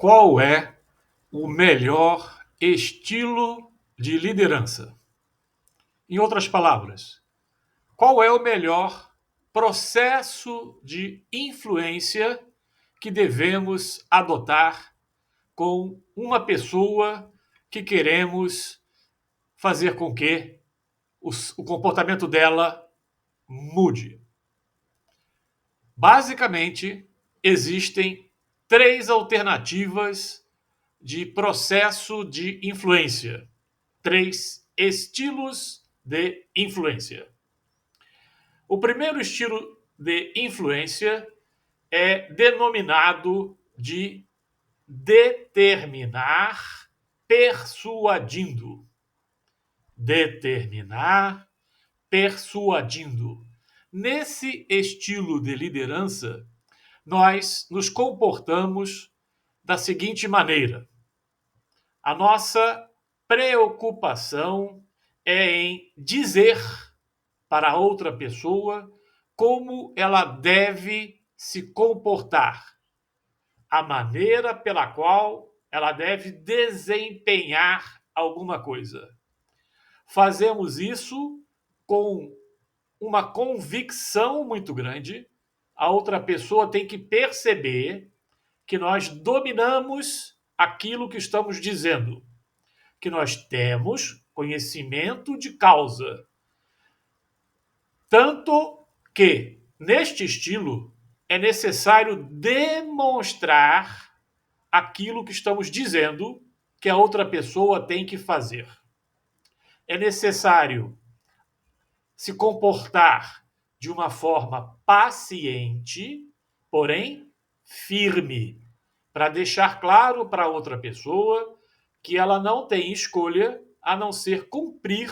Qual é o melhor estilo de liderança? Em outras palavras, qual é o melhor processo de influência que devemos adotar com uma pessoa que queremos fazer com que o comportamento dela mude? Basicamente, existem três alternativas de processo de influência, três estilos de influência. O primeiro estilo de influência é denominado de determinar persuadindo. Determinar persuadindo. Nesse estilo de liderança, nós nos comportamos da seguinte maneira: a nossa preocupação é em dizer para outra pessoa como ela deve se comportar, a maneira pela qual ela deve desempenhar alguma coisa. Fazemos isso com uma convicção muito grande. A outra pessoa tem que perceber que nós dominamos aquilo que estamos dizendo, que nós temos conhecimento de causa. Tanto que, neste estilo, é necessário demonstrar aquilo que estamos dizendo que a outra pessoa tem que fazer. É necessário se comportar de uma forma paciente, porém firme, para deixar claro para outra pessoa que ela não tem escolha a não ser cumprir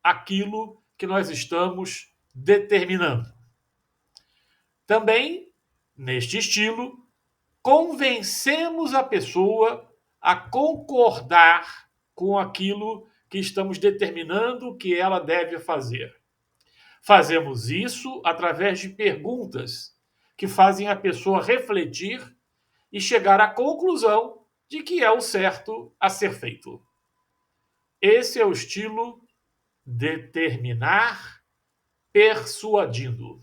aquilo que nós estamos determinando. Também, neste estilo, convencemos a pessoa a concordar com aquilo que estamos determinando que ela deve fazer. Fazemos isso através de perguntas que fazem a pessoa refletir e chegar à conclusão de que é o certo a ser feito. Esse é o estilo determinar persuadindo.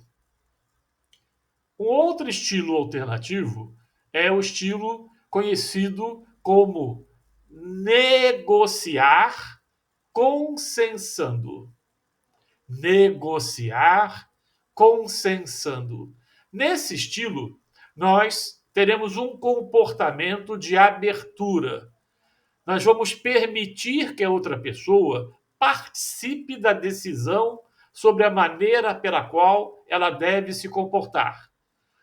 Um outro estilo alternativo é o estilo conhecido como negociar consensando. Negociar consensando. Nesse estilo, nós teremos um comportamento de abertura. Nós vamos permitir que a outra pessoa participe da decisão sobre a maneira pela qual ela deve se comportar,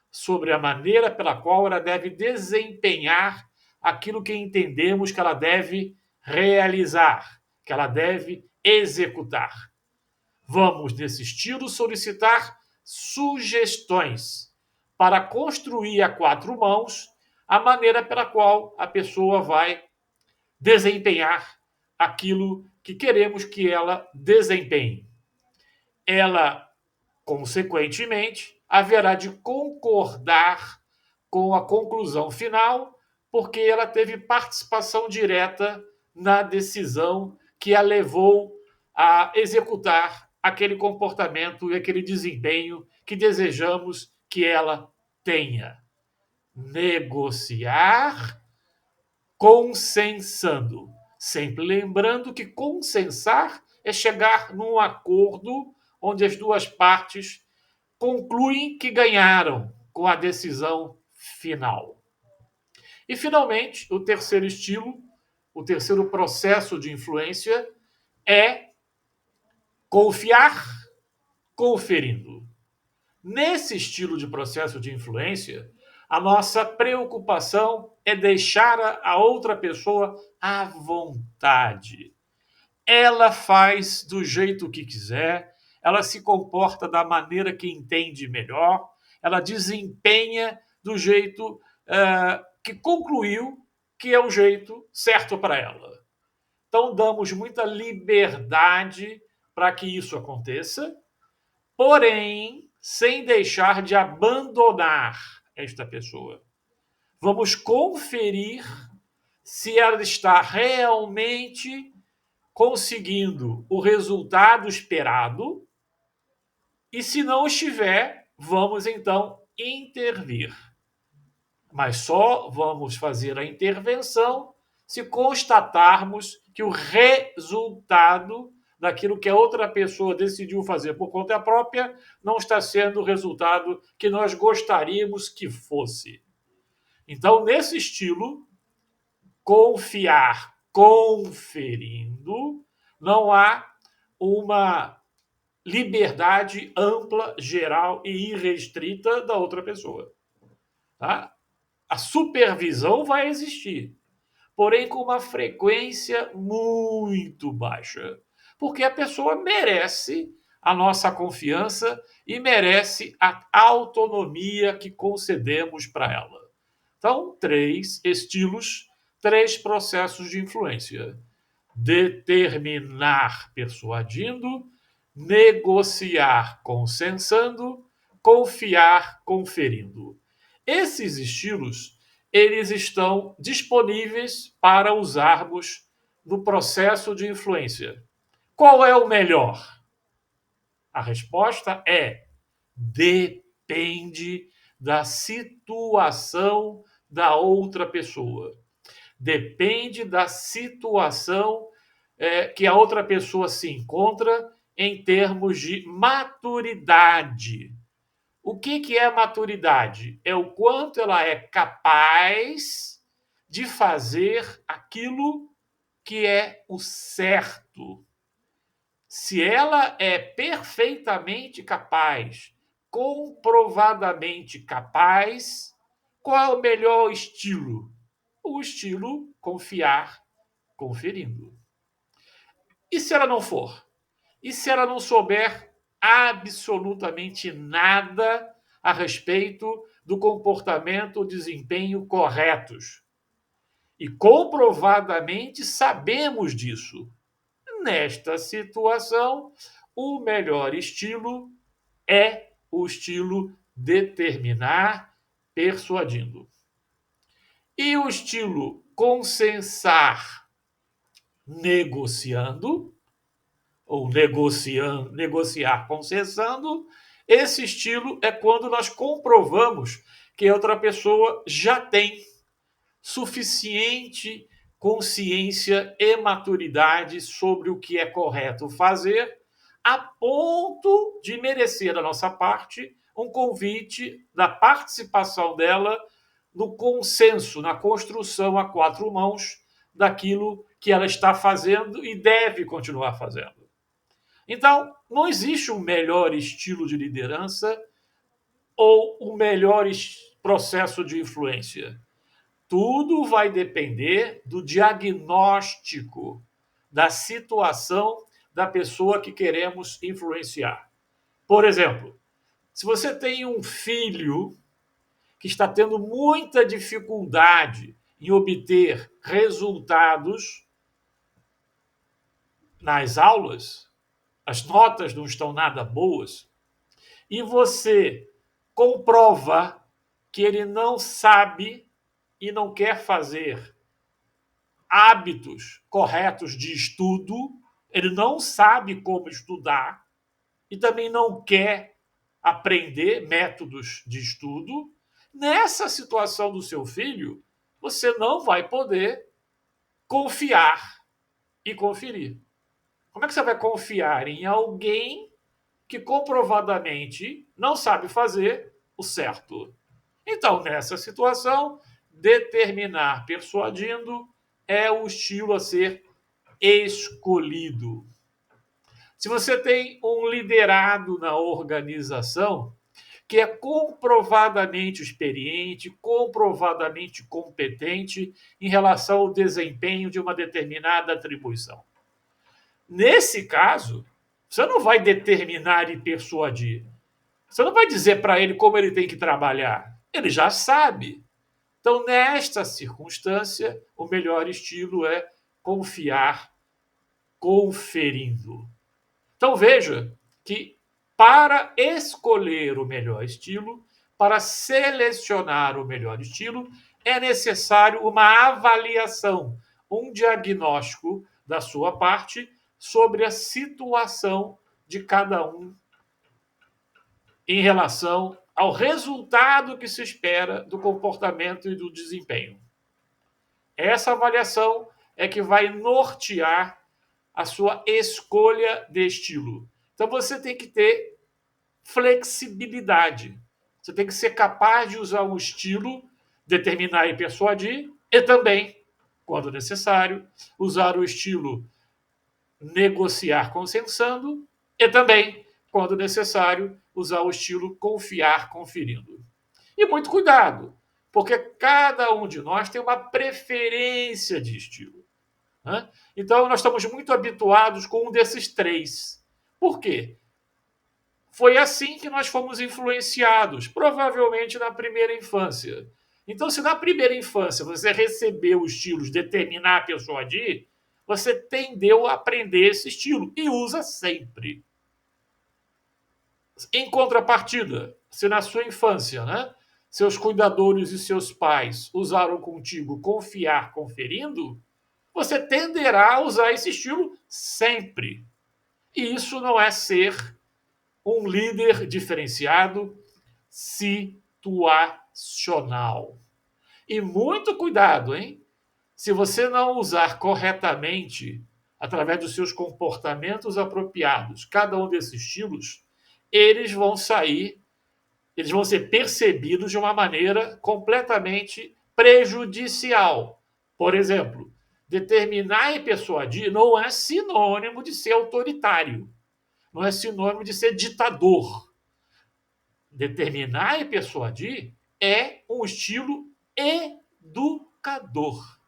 sobre a maneira pela qual ela deve desempenhar aquilo que entendemos que ela deve realizar, que ela deve executar. Vamos, nesse estilo, solicitar sugestões para construir a quatro mãos a maneira pela qual a pessoa vai desempenhar aquilo que queremos que ela desempenhe. Ela, consequentemente, haverá de concordar com a conclusão final, porque ela teve participação direta na decisão que a levou a executar aquele comportamento e aquele desempenho que desejamos que ela tenha. Negociar consensando. Sempre lembrando que consensar é chegar num acordo onde as duas partes concluem que ganharam com a decisão final. E, finalmente, o terceiro estilo, o terceiro processo de influência é confiar conferindo. Nesse estilo de processo de influência, a nossa preocupação é deixar a outra pessoa à vontade. Ela faz do jeito que quiser, ela se comporta da maneira que entende melhor, ela desempenha do jeito que concluiu que é o jeito certo para ela. Então, damos muita liberdade para que isso aconteça, porém, sem deixar de abandonar esta pessoa. Vamos conferir se ela está realmente conseguindo o resultado esperado, e se não estiver, vamos então intervir. Mas só vamos fazer a intervenção se constatarmos que o resultado daquilo que a outra pessoa decidiu fazer por conta própria não está sendo o resultado que nós gostaríamos que fosse. Então, nesse estilo, confiar conferindo, não há uma liberdade ampla, geral e irrestrita da outra pessoa. Tá? A supervisão vai existir, porém com uma frequência muito baixa, porque a pessoa merece a nossa confiança e merece a autonomia que concedemos para ela. Então, 3 estilos, 3 processos de influência: determinar persuadindo, negociar consensando, confiar conferindo. Esses estilos, eles estão disponíveis para usarmos no processo de influência. Qual é o melhor? A resposta é: depende da situação da outra pessoa. Depende da situação que a outra pessoa se encontra em termos de maturidade. O que é maturidade? É o quanto ela é capaz de fazer aquilo que é o certo. Se ela é perfeitamente capaz, comprovadamente capaz, qual é o melhor estilo? O estilo confiar conferindo. E se ela não for? E se ela não souber absolutamente nada a respeito do comportamento ou desempenho corretos? E comprovadamente sabemos disso. Nesta situação, o melhor estilo é o estilo determinar persuadindo. E o estilo consensar negociando, ou negociar consensando, esse estilo é quando nós comprovamos que a outra pessoa já tem suficiente consciência e maturidade sobre o que é correto fazer, a ponto de merecer da nossa parte um convite da participação dela no consenso, na construção a 4 mãos daquilo que ela está fazendo e deve continuar fazendo. Então, não existe um melhor estilo de liderança ou um melhor processo de influência. Tudo vai depender do diagnóstico da situação da pessoa que queremos influenciar. Por exemplo, se você tem um filho que está tendo muita dificuldade em obter resultados nas aulas, as notas não estão nada boas, e você comprova que ele não sabe e não quer fazer hábitos corretos de estudo, ele não sabe como estudar e também não quer aprender métodos de estudo, nessa situação do seu filho, você não vai poder confiar e conferir. Como é que você vai confiar em alguém que comprovadamente não sabe fazer o certo? Então, nessa situação, determinar persuadindo é o estilo a ser escolhido. Se você tem um liderado na organização que é comprovadamente experiente, comprovadamente competente em relação ao desempenho de uma determinada atribuição. Nesse caso, você não vai determinar e persuadir. Você não vai dizer para ele como ele tem que trabalhar. Ele já sabe. Então, nesta circunstância, o melhor estilo é confiar conferindo. Então, veja que para escolher o melhor estilo, Para selecionar o melhor estilo, é necessário uma avaliação, um diagnóstico da sua parte sobre a situação de cada um em relação ao resultado que se espera do comportamento e do desempenho. Essa avaliação é que vai nortear a sua escolha de estilo. Então você tem que ter flexibilidade. Você tem que ser capaz de usar um estilo, determinar e persuadir, e também, quando necessário, usar o estilo negociar consensando, e também, quando necessário, usar o estilo confiar conferindo. E muito cuidado, porque cada um de nós tem uma preferência de estilo. Né? Então, nós estamos muito habituados com um desses três. Por quê? Foi assim que nós fomos influenciados, provavelmente na primeira infância. Então, se na primeira infância você recebeu os estilos determinar, persuadir, você tendeu a aprender esse estilo e usa sempre. Em contrapartida, se na sua infância, né, seus cuidadores e seus pais usaram contigo confiar conferindo, você tenderá a usar esse estilo sempre. E isso não é ser um líder diferenciado, situacional. E muito cuidado, hein? Se você não usar corretamente, através dos seus comportamentos apropriados, cada um desses estilos, eles vão sair, eles vão ser percebidos de uma maneira completamente prejudicial. Por exemplo, determinar e persuadir não é sinônimo de ser autoritário, não é sinônimo de ser ditador. Determinar e persuadir é um estilo educador.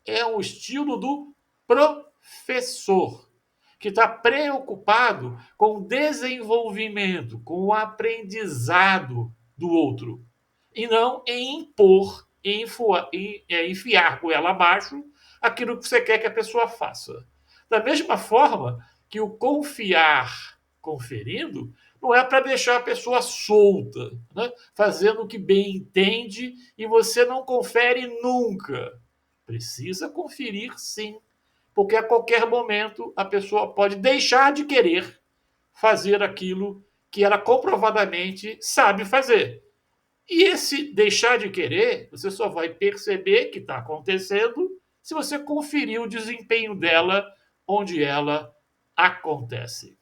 É um estilo do professor, que está preocupado com o desenvolvimento, com o aprendizado do outro, e não em impor, em enfiar com ela abaixo aquilo que você quer que a pessoa faça. Da mesma forma que o confiar conferindo não é para deixar a pessoa solta, né? Fazendo o que bem entende e você não confere nunca. Precisa conferir sim, porque a qualquer momento a pessoa pode deixar de querer fazer aquilo que ela comprovadamente sabe fazer. E esse deixar de querer, você só vai perceber que está acontecendo se você conferir o desempenho dela onde ela acontece.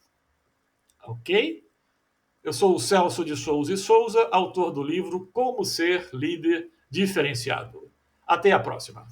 Ok? Eu sou o Celso de Souza e Souza, autor do livro Como Ser Líder Diferenciado. Até a próxima.